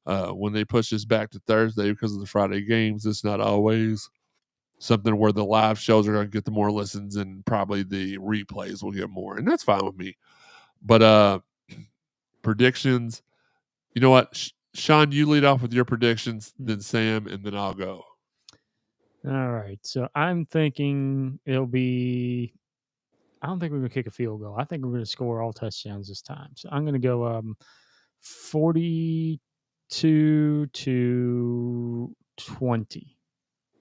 when they push this back to Thursday because of the Friday games, it's not always something where the live shows are going to get the more listens and probably the replays will get more. And that's fine with me. But predictions, you know what? Sean, you lead off with your predictions, then Sam, and then I'll go. All right. So I'm thinking it'll be. I don't think we're going to kick a field goal. I think we're going to score all touchdowns this time. So I'm going to go 42-20.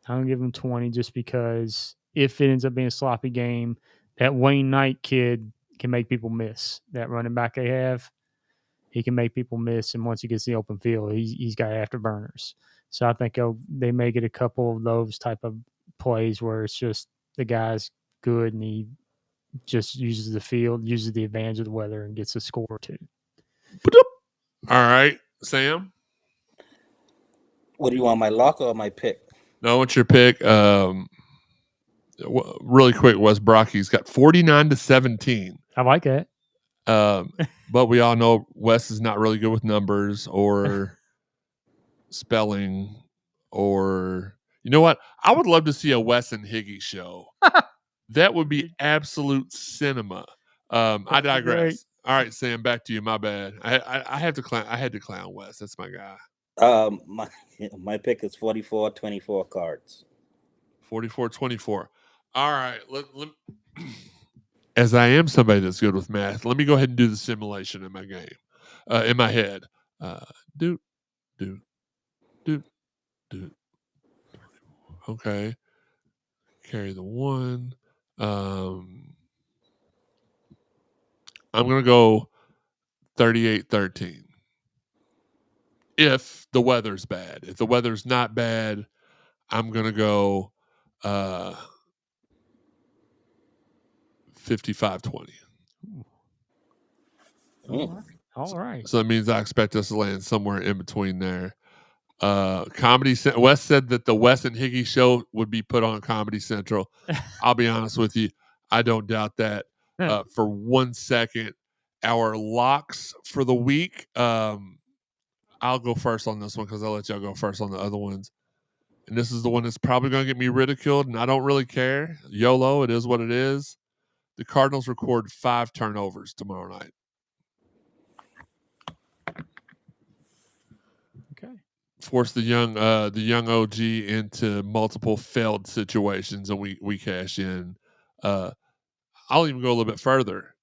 I'm going to give them 20 just because if it ends up being a sloppy game, that Wayne Knight kid can make people miss. That running back they have, he can make people miss. And once he gets the open field, he's got afterburners. So I think they may get a couple of those type of plays where it's just the guy's good and he just uses the field, uses the advantage of the weather, and gets a score or two. All right, Sam? What do you want, my lock or my pick? No, what's your pick? Really quick, Wes Brocky's got 49-17. I like that. But we all know Wes is not really good with numbers or spelling or, you know what? I would love to see a Wes and Higgy show. That would be absolute cinema. I digress. Great. All right, Sam, back to you. My bad. I had to clown Wes. That's my guy. My pick is 44-24 Cards. 44-24. All right. As I am somebody that's good with math, let me go ahead and do the simulation in my game, in my head. Do. Okay. Carry the 1. I'm going to go 38-13. If the weather's bad. If the weather's not bad, I'm going to go 55-20. I All right. So that means I expect us to land somewhere in between there. Wes said that the Wes and Higgy show would be put on Comedy Central. I'll be honest with you, I don't doubt that for 1 second. Our locks for the week. I'll go first on this one because I'll let y'all go first on the other ones. And this is the one that's probably going to get me ridiculed, and I don't really care. YOLO, it is what it is. The Cardinals record 5 turnovers tomorrow night. Okay. Force the young OG into multiple failed situations, and we cash in. I'll even go a little bit further.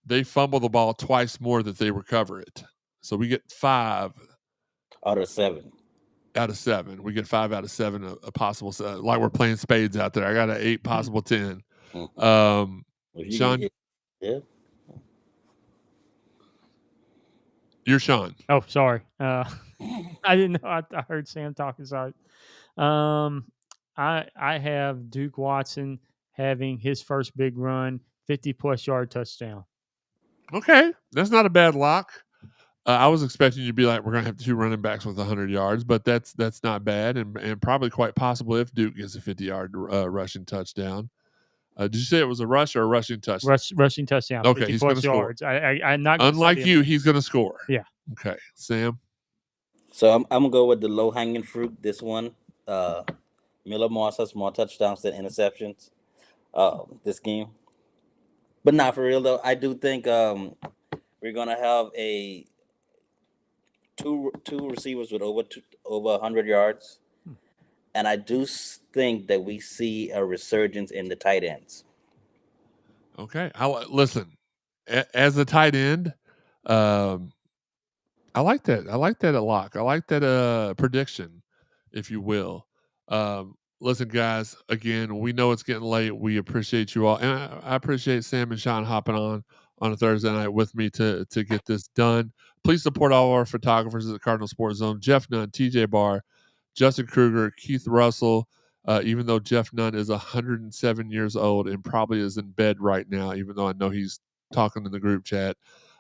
They fumble the ball twice more than they recover it, so we get 5 out of 7. Out of 7, we get 5 out of 7 a possible. Like we're playing spades out there. I got an 8 possible 10. Sean, yeah. You're Sean. Oh, sorry. I didn't know. I heard Sam talking. Sorry. I have Duke Watson having his first big run, 50+ yard touchdown. Okay, that's not a bad lock. I was expecting you to be like, we're going to have 2 running backs with 100 yards, but that's not bad, and probably quite possible if Duke gets a 50-yard rushing touchdown. Did you say it was a rush or a rushing touchdown? Rushing touchdown. Okay, he's going to score. I'm not. Unlike you, he's going to score. Yeah. Okay, Sam. So I'm gonna go with the low hanging fruit. This one, Miller Moss has more touchdowns than interceptions. This game, but not for real though. I do think we're gonna have a two receivers with over 100 yards, and I do think that we see a resurgence in the tight ends. Okay, listen. As a tight end, I like that. I like that a lock. I like that prediction, if you will. Listen, guys. Again, we know it's getting late. We appreciate you all, and I appreciate Sam and Sean hopping on a Thursday night with me to get this done. Please support all our photographers at the Cardinal Sports Zone: Jeff Nunn, TJ Barr, Justin Kruger, Keith Russell. Even though Jeff Nunn is 107 years old and probably is in bed right now, even though I know he's talking in the group chat.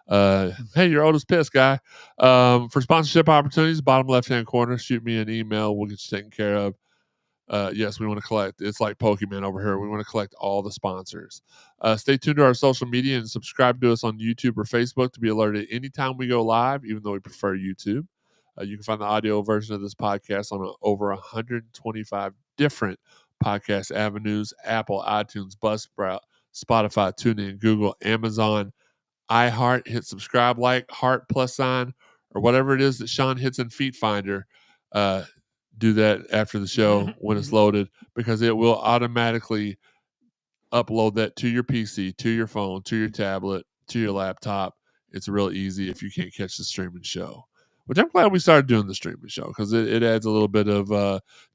Hey, you're old as piss, guy. For sponsorship opportunities, bottom left-hand corner, shoot me an email. We'll get you taken care of. Yes, we want to collect. It's like Pokemon over here. We want to collect all the sponsors. Stay tuned to our social media and subscribe to us on YouTube or Facebook to be alerted anytime we go live, even though we prefer YouTube. You can find the audio version of this podcast on over 125 different podcast avenues: Apple, iTunes, Buzzsprout, Spotify, TuneIn, Google, Amazon, iHeart. Hit subscribe, like, heart, +sign, or whatever it is that Sean hits in Feet Finder. Do that after the show when it's loaded, because it will automatically upload that to your PC, to your phone, to your tablet, to your laptop. It's real easy if you can't catch the streaming show, which I'm glad we started doing the streaming show, because it adds a little bit of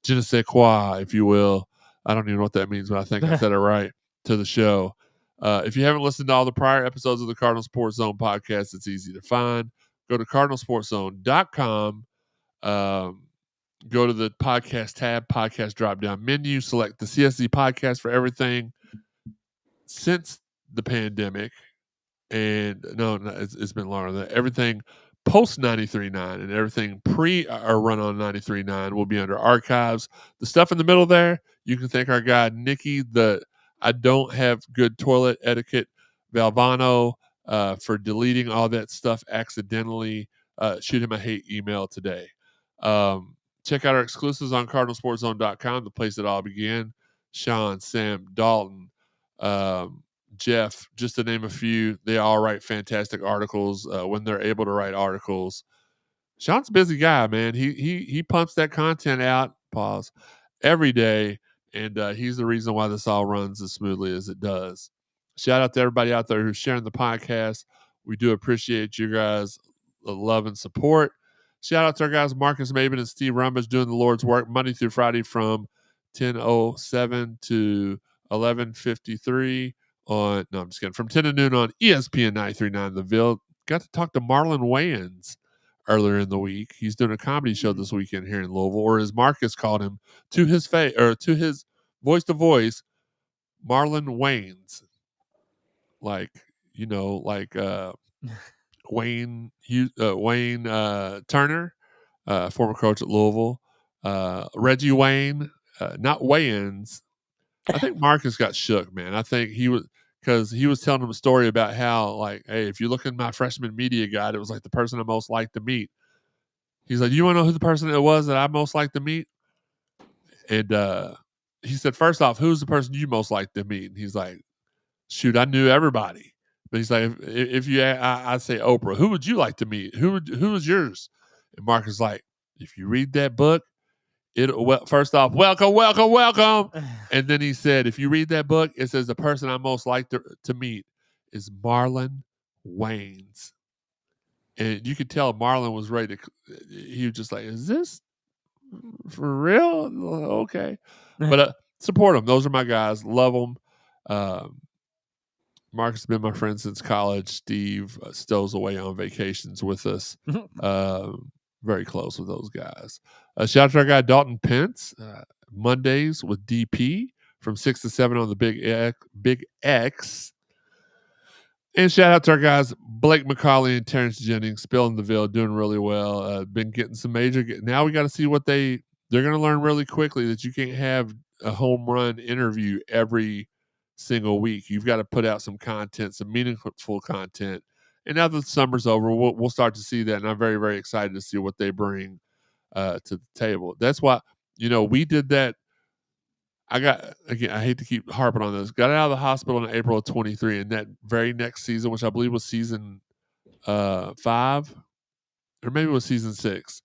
je ne sais quoi, if you will. I don't even know what that means, but I think I said it right, to the show. If you haven't listened to all the prior episodes of the Cardinal Sports Zone podcast, it's easy to find. Go to cardinalsportszone.com. Go to the podcast tab, podcast drop-down menu, select the CSZ podcast for everything since the pandemic. And no, it's been longer than that. Everything post 93.9 and everything pre our run on 93.9 will be under archives. The stuff in the middle there, you can thank our guy Nikki, I don't have good toilet etiquette, Valvano, for deleting all that stuff accidentally. Shoot him a hate email today. Check out our exclusives on cardinalsportszone.com, the place it all began. Sean, Sam, Dalton, Jeff, just to name a few. They all write fantastic articles when they're able to write articles. Sean's a busy guy, man. He pumps that content out, every day, and he's the reason why this all runs as smoothly as it does. Shout out to everybody out there who's sharing the podcast. We do appreciate you guys' love and support. Shout out to our guys Marcus Maben and Steve Rumbage doing the Lord's work Monday through Friday from 10:07 to 11:53 on. No, I'm just kidding. From 10 to noon on ESPN 93.9 The Ville. Got to talk to Marlon Wayans earlier in the week. He's doing a comedy show this weekend here in Louisville, or as Marcus called him, to his face or to his voice to voice, Marlon Wayans. Like Wayne Turner, former coach at Louisville. Reggie Wayne, not Wayans. I think Marcus got shook, man. I think he was because he was telling him a story about how, like, hey, if you look in my freshman media guide, it was like the person I most liked to meet. He's like, you want to know who the person it was that I most liked to meet? And he said, first off, who's the person you most like to meet? And he's like, shoot, I knew everybody. But he's like, if you, I say Oprah, who would you like to meet? Who was yours? And Marcus is like, if you read that book, first off, welcome. And then he said, if you read that book, it says the person I most like to meet is Marlon Wayans. And you could tell Marlon was ready to, he was just like, is this for real? Okay. But support them. Those are my guys. Love them. Marcus has been my friend since college. Steve stows away on vacations with us. Very close with those guys. Shout out to our guy Dalton Pence. Mondays with DP from 6 to 7 on the Big X. And shout out to our guys Blake McCauley and Terrence Jennings, spilling the veil, doing really well. Been getting some major. Now we got to see what they're going to learn really quickly that you can't have a home run interview every single week. You've got to put out some content, some meaningful content. And now that the summer's over, we'll start to see that. And I'm very, very excited to see what they bring to the table. That's why, we did that. I hate to keep harping on this. Got out of the hospital in April of 23, and that very next season, which I believe was season 5, or maybe it was season 6,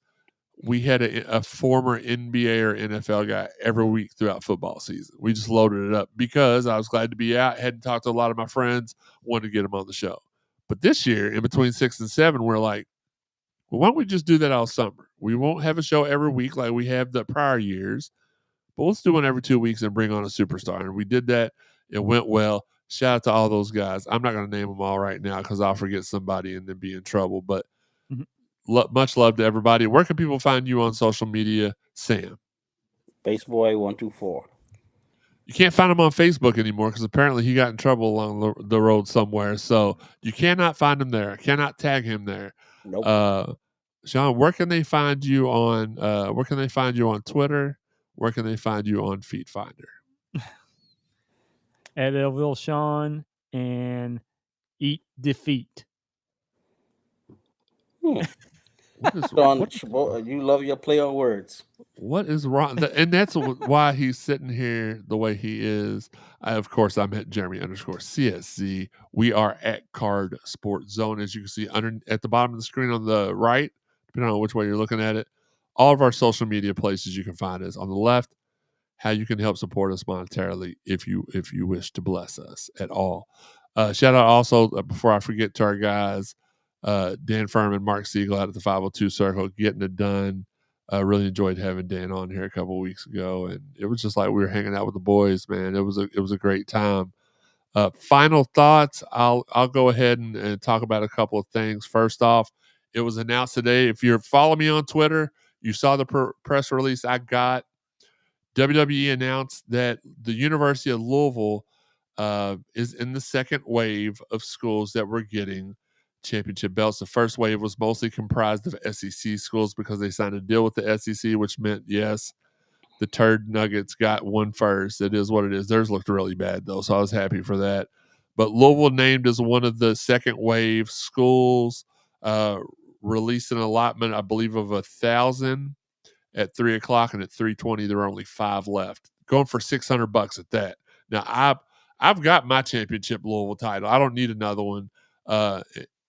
we had a former NBA or NFL guy every week throughout football season. We just loaded it up because I was glad to be out, hadn't talked to a lot of my friends, wanted to get them on the show. But this year, in between 6 and 7, we're like, well, why don't we just do that all summer? We won't have a show every week like we have the prior years. But let's do one every 2 weeks and bring on a superstar. And we did that. It went well. Shout out to all those guys. I'm not going to name them all right now because I'll forget somebody and then be in trouble. But much love to everybody. Where can people find you on social media, Sam? Baseboy124. You can't find him on Facebook anymore because apparently he got in trouble along the road somewhere. So you cannot find him there. Cannot tag him there. Nope. Sean, where can they find you on? Where can they find you on Twitter? Where can they find you on Feet Finder? At Elville Sean and Eat Defeat. Sean, you love your play on words. What is wrong? And that's why he's sitting here the way he is. Of course, I'm at Jeremy_CSC. We are at Card Sports Zone, as you can see at the bottom of the screen on the right, depending on which way you're looking at it. All of our social media places you can find us. On the left, how you can help support us monetarily if you wish to bless us at all. Shout out also, before I forget, to our guys, Dan Furman, Mark Siegel out at the 502 Circle, getting it done. Really enjoyed having Dan on here a couple of weeks ago, and it was just like we were hanging out with the boys, man. It was a great time. Final thoughts. I'll go ahead and talk about a couple of things. First off, it was announced today. If you're following me on Twitter, you saw the press release I got. WWE announced that the University of Louisville is in the second wave of schools that were getting championship belts. The first wave was mostly comprised of SEC schools because they signed a deal with the SEC, which meant, yes, the Turd Nuggets got one first. It is what it is. Theirs looked really bad, though, so I was happy for that. But Louisville named as one of the second wave schools, released an allotment, I believe, of 1,000 at 3 o'clock, and at 3:20 there were only 5 left, going for $600 at that. Now I've got my championship Louisville title. I don't need another one.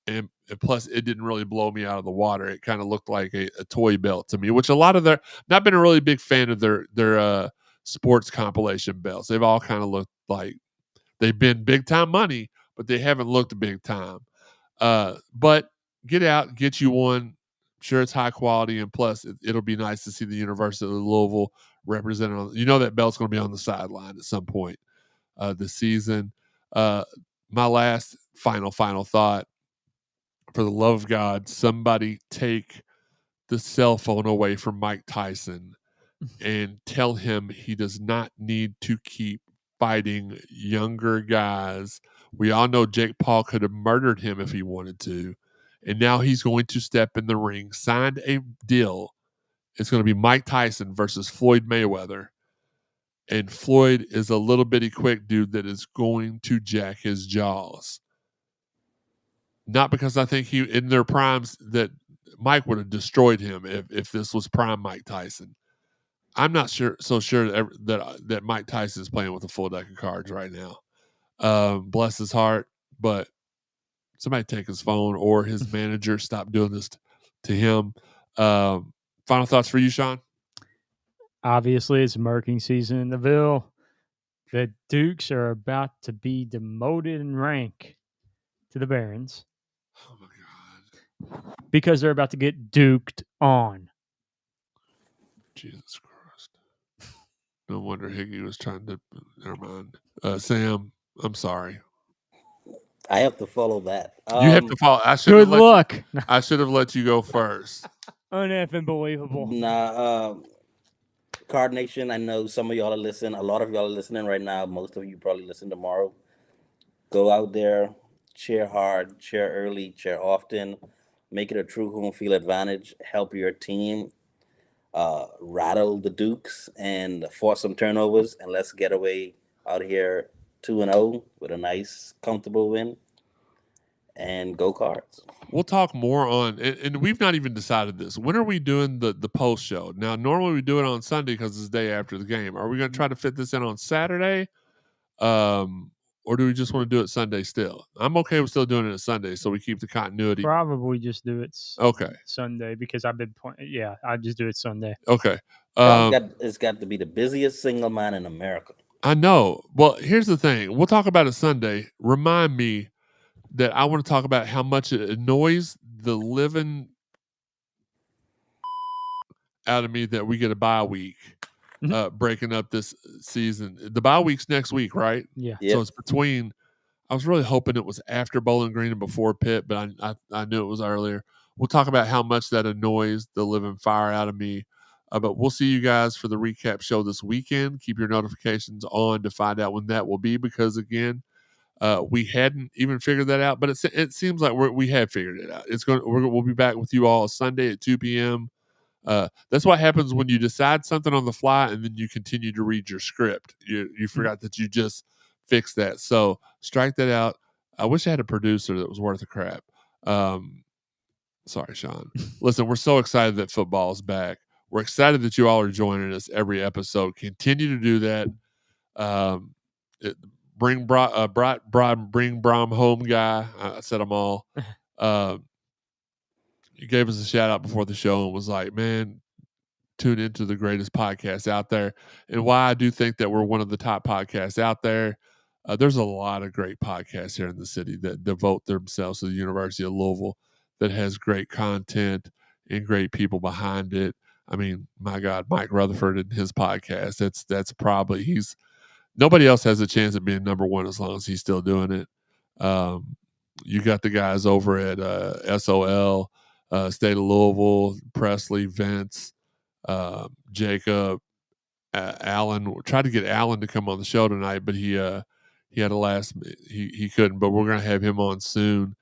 And plus it didn't really blow me out of the water. It kind of looked like a toy belt to me, which a lot of not been a really big fan of their sports compilation belts. They've all kind of looked like they've been big time money, but they haven't looked big time. But get out, get you one. Sure, it's high quality, and plus it'll be nice to see the University of Louisville represented. That belt's going to be on the sideline at some point this season. My last final thought: for the love of God, somebody take the cell phone away from Mike Tyson and tell him he does not need to keep fighting younger guys. We all know Jake Paul could have murdered him if he wanted to. and now he's going to step in the ring, signed a deal. It's going to be Mike Tyson versus Floyd Mayweather. And Floyd is a little bitty quick dude that is going to jack his jaws. Not because I think he, in their primes, that Mike would have destroyed him if this was prime Mike Tyson. I'm not sure that Mike Tyson is playing with a full deck of cards right now. Bless his heart, but somebody take his phone or his manager stop doing this to him. Final thoughts for you, Sean? Obviously, it's murking season in the Ville. The Dukes are about to be demoted in rank to the Barons. Oh my God! Because they're about to get duked on. Jesus Christ! No wonder Higgy was trying to. Never mind. Sam, I'm sorry. I have to follow that. You have to follow. Good luck. I should have let you go first. Uneffing believable. Nah, Card Nation, I know some of y'all are listening. A lot of y'all are listening right now. Most of you probably listen tomorrow. Go out there, cheer hard, cheer early, cheer often. Make it a true home field advantage. Help your team rattle the Dukes and force some turnovers. And let's get away out here 2-0 with a nice, comfortable win. And go Cards. We'll talk more on, and we've not even decided this. When are we doing the post show? Now, normally we do it on Sunday because it's the day after the game. Are we going to try to fit this in on Saturday? Or do we just want to do it Sunday still? I'm okay with still doing it Sunday, so we keep the continuity. Probably just do it Sunday because I've been I just do it Sunday. Okay. It's got to be the busiest single man in America. I know. Well, here's the thing. We'll talk about it Sunday. Remind me that I want to talk about how much it annoys the living out of me that we get a bye week breaking up this season. The bye week's next week, right? Yeah. Yep. So it's between. I was really hoping it was after Bowling Green and before Pitt, but I knew it was earlier. We'll talk about how much that annoys the living fire out of me. But we'll see you guys for the recap show this weekend. Keep your notifications on to find out when that will be, because again, we hadn't even figured that out, but it seems like we have figured it out. We'll be back with you all Sunday at 2 p.m. That's what happens when you decide something on the fly and then you continue to read your script. You forgot that you just fixed that. So strike that out. I wish I had a producer that was worth a crap. Sorry, Sean. Listen, we're so excited that football is back. We're excited that you all are joining us every episode. Continue to do that. Bring Brom home, guy. I said them all. You gave us a shout out before the show and was like, man, tune into the greatest podcast out there. And why I do think that we're one of the top podcasts out there. There's a lot of great podcasts here in the city that devote themselves to the University of Louisville, that has great content and great people behind it. I mean, my God, Mike Rutherford and his podcast, that's probably, nobody else has a chance of being number one as long as he's still doing it. You got the guys over at SOL, State of Louisville, Presley, Vince, Jacob, Alan. Tried to get Alan to come on the show tonight, but he had he couldn't. But we're gonna have him on soon.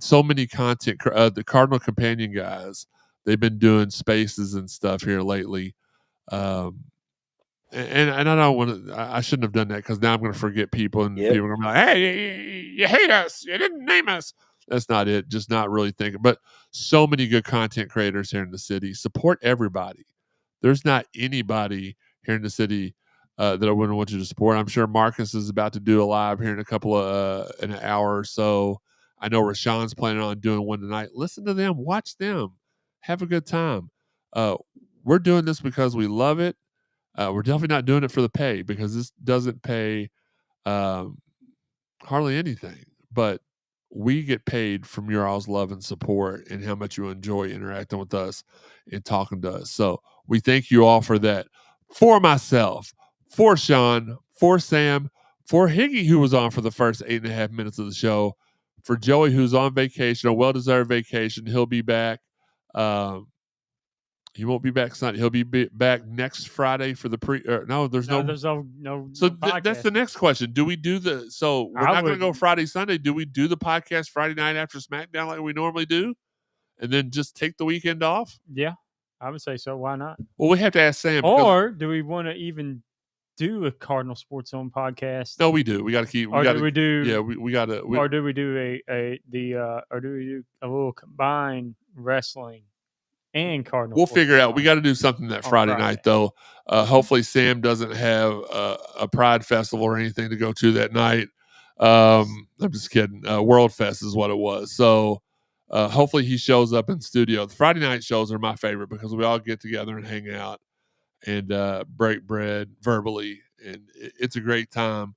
So many content. The Cardinal Companion guys, they've been doing spaces and stuff here lately. And I don't want to. I shouldn't have done that, because now I'm going to forget people, and people are going to be like, "Hey, you hate us. You didn't name us." That's not it. Just not really thinking. But so many good content creators here in the city. Support everybody. There's not anybody here in the city that I wouldn't want you to support. I'm sure Marcus is about to do a live here in in an hour or so. I know Rashawn's planning on doing one tonight. Listen to them. Watch them. Have a good time. We're doing this because we love it. We're definitely not doing it for the pay, because this doesn't pay hardly anything. But we get paid from your all's love and support and how much you enjoy interacting with us and talking to us. So we thank you all for that. For myself, for Sean, for Sam, for Higgy, who was on for the first 8.5 minutes of the show, for Joey, who's on vacation, a well-deserved vacation. He'll be back. He won't be back Sunday. He'll be back next Friday for the no. There's no. There's no. So no that's the next question. Do we do the? So we're not going to go Friday, Sunday. Do we do the podcast Friday night after SmackDown like we normally do, and then just take the weekend off? Yeah, I would say so. Why not? Well, we have to ask Sam. Or do we want to even do a Cardinal Sports Zone podcast? No, we do. We got to keep. Or do we do? Yeah, we got to. Or do we do or do we do a little combined wrestling and Cardinal? We'll figure it out. We got to do something that Friday night, though. Hopefully, Sam doesn't have a Pride Festival or anything to go to that night. I'm just kidding. World Fest is what it was. So hopefully he shows up in studio. The Friday night shows are my favorite because we all get together and hang out and break bread verbally, and it's a great time.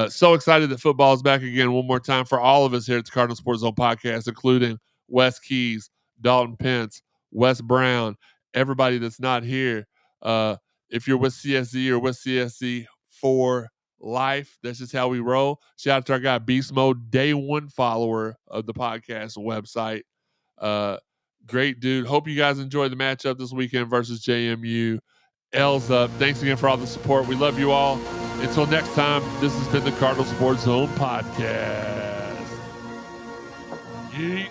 So excited that football is back again one more time for all of us here at the Cardinal Sports Zone podcast, including Wes Keys, Dalton Pence, Wes Brown, everybody that's not here. If you're with CSZ or with CSZ for life, that's just how we roll. Shout out to our guy Beast Mode, day one follower of the podcast website. Great dude. Hope you guys enjoy the matchup this weekend versus JMU. L's up. Thanks again for all the support. We love you all. Until next time, this has been the Cardinal Sports Zone podcast. Yeet.